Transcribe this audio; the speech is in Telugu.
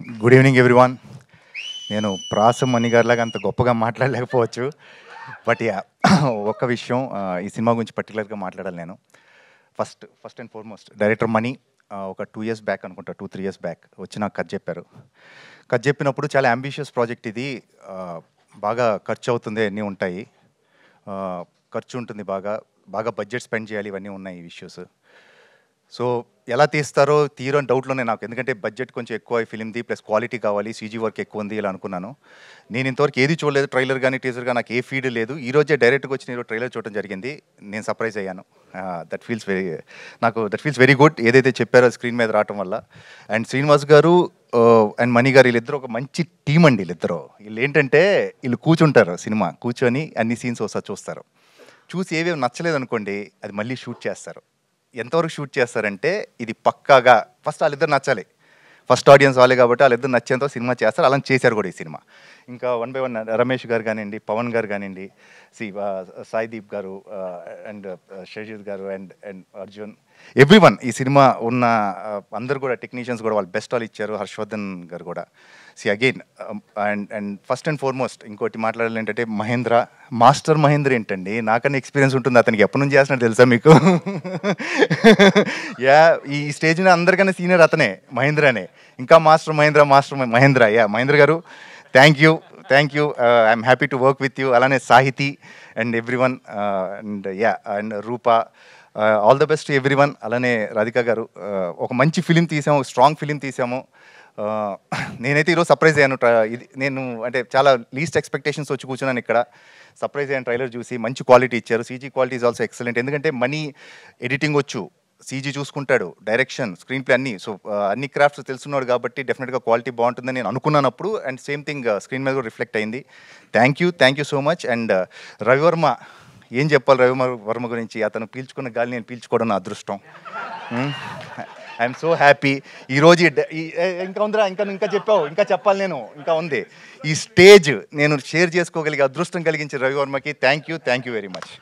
Good evening everyone. నేను ప్రాసం మణి గారిలాగా అంత గొప్పగా మాట్లాడలేకపోవచ్చు. బట్ యా ఒక్క విషయం ఈ సినిమా గురించి పర్టికులర్గా మాట్లాడాలి నేను. ఫస్ట్ అండ్ ఫార్మోస్ట్ డైరెక్టర్ మణి ఒక 2 years బ్యాక్ అనుకుంటా, 2-3 years బ్యాక్ వచ్చి నాకు కథ చెప్పారు. కథ చెప్పినప్పుడు చాలా అంబిషియస్ ప్రాజెక్ట్ ఇది, బాగా ఖర్చు అవుతుంది, అన్నీ ఉంటాయి, ఖర్చు ఉంటుంది, బాగా బాగా బడ్జెట్ స్పెండ్ చేయాలి, ఇవన్నీ ఉన్నాయి ఇష్యూస్. సో ఎలా తీస్తారో తీరో అని డౌట్లోనే నాకు, ఎందుకంటే బడ్జెట్ కొంచెం ఎక్కువ ఫిలింది, ప్లస్ క్వాలిటీ కావాలి, సీజీ వర్క్ ఎక్కువ ఉంది ఇలా అనుకున్నాను. నేను ఇంతవరకు ఏది చూడలేదు, ట్రైలర్ కానీ టీజర్ కానీ నాకు ఏ ఫీడ్ లేదు. ఈరోజే డైరెక్ట్గా వచ్చి నేను ట్రైలర్ చూడడం జరిగింది. నేను సర్ప్రైజ్ అయ్యాను. That feels very good. ఏదైతే చెప్పారో స్క్రీన్ మీద రావటం వల్ల. అండ్ శ్రీనివాస్ గారు అండ్ మణి గారు వీళ్ళిద్దరు ఒక మంచి టీం అండి. వీళ్ళు ఏంటంటే వీళ్ళు కూర్చుంటారు, సినిమా కూర్చొని అన్ని సీన్స్ ఒకసారి చూస్తారు, చూసి ఏవేవి నచ్చలేదు అనుకోండి అది మళ్ళీ షూట్ చేస్తారు. ఎంతవరకు షూట్ చేస్తారంటే ఇది పక్కాగా ఫస్ట్ వాళ్ళిద్దరు నచ్చాలి, ఫస్ట్ ఆడియన్స్ వాళ్ళే కాబట్టి వాళ్ళిద్దరు నచ్చేంత సినిమా చేస్తారు. అలా చేశారు కూడా ఈ సినిమా. ఇంకా 1 by 1 రమేష్ గారు కానివ్వండి, పవన్ గారు కానివ్వండి, సాయిదీప్ గారు అండ్ షజీద్ గారు అండ్ అర్జున్, ఎవ్రీవన్ ఈ సినిమా ఉన్న అందరు కూడా టెక్నీషియన్స్ కూడా వాళ్ళు బెస్ట్ వాళ్ళు ఇచ్చారు. హర్షవర్ధన్ గారు కూడా again. And first and foremost ఇంకోటి మాట్లాడాలి ఏంటంటే మాస్టర్ మహేంద్ర ఏంటండి, నాకన్నా ఎక్స్పీరియన్స్ ఉంటుంది అతనికి. ఎప్పటి నుంచి చేస్తున్నట్టు తెలుసా మీకు? ఈ స్టేజ్ మీద అందరికన్నా సీనియర్ అతనే, మహేంద్రనే. ఇంకా master Mahendra. Mahendra garu thank you. I'm happy to work with you. అలానే Sahithi and everyone and Rupa, all the best to everyone. అలానే రాధిక గారు, ఒక మంచి ఫిలిం తీసాము, స్ట్రాంగ్ ఫిలిం తీసాము. నేనైతే ఈరోజు సర్ప్రైజ్ అయ్యాను. నేను అంటే చాలా లీస్ట్ ఎక్స్పెక్టేషన్స్ వచ్చి కూర్చున్నాను ఇక్కడ. సర్ప్రైజ్ అయ్యాను ట్రైలర్ చూసి. మంచి క్వాలిటీ ఇచ్చారు, CG quality is also excellent. ఎందుకంటే మనీ ఎడిటింగ్ వచ్చు, సీజీ చూసుకుంటాడు, డైరెక్షన్, స్క్రీన్ ప్లే అన్నీ. సో అన్ని క్రాఫ్ట్స్ తెలుసున్నాడు కాబట్టి డెఫినెట్గా క్వాలిటీ బాగుంటుందని నేను అనుకున్నానప్పుడు. అండ్ సేమ్ థింగ్ స్క్రీన్ మీద కూడా రిఫ్లెక్ట్ అయింది. Thank you so much. And Ravi Varma, ఏం చెప్పాలి రవివర్మ గురించి? అతను పీల్చుకున్న గాలి నేను పీల్చుకోవడం నా అదృష్టం. I'm so happy. ఈరోజు ఇంకా ఉందిరా, ఇంకా చెప్పావు, ఇంకా చెప్పాలి నేను, ఇంకా ఉంది. ఈ స్టేజ్ నేను షేర్ చేసుకోగలిగే అదృష్టం కలిగించే రవివర్మకి థ్యాంక్ యూ వెరీ మచ్.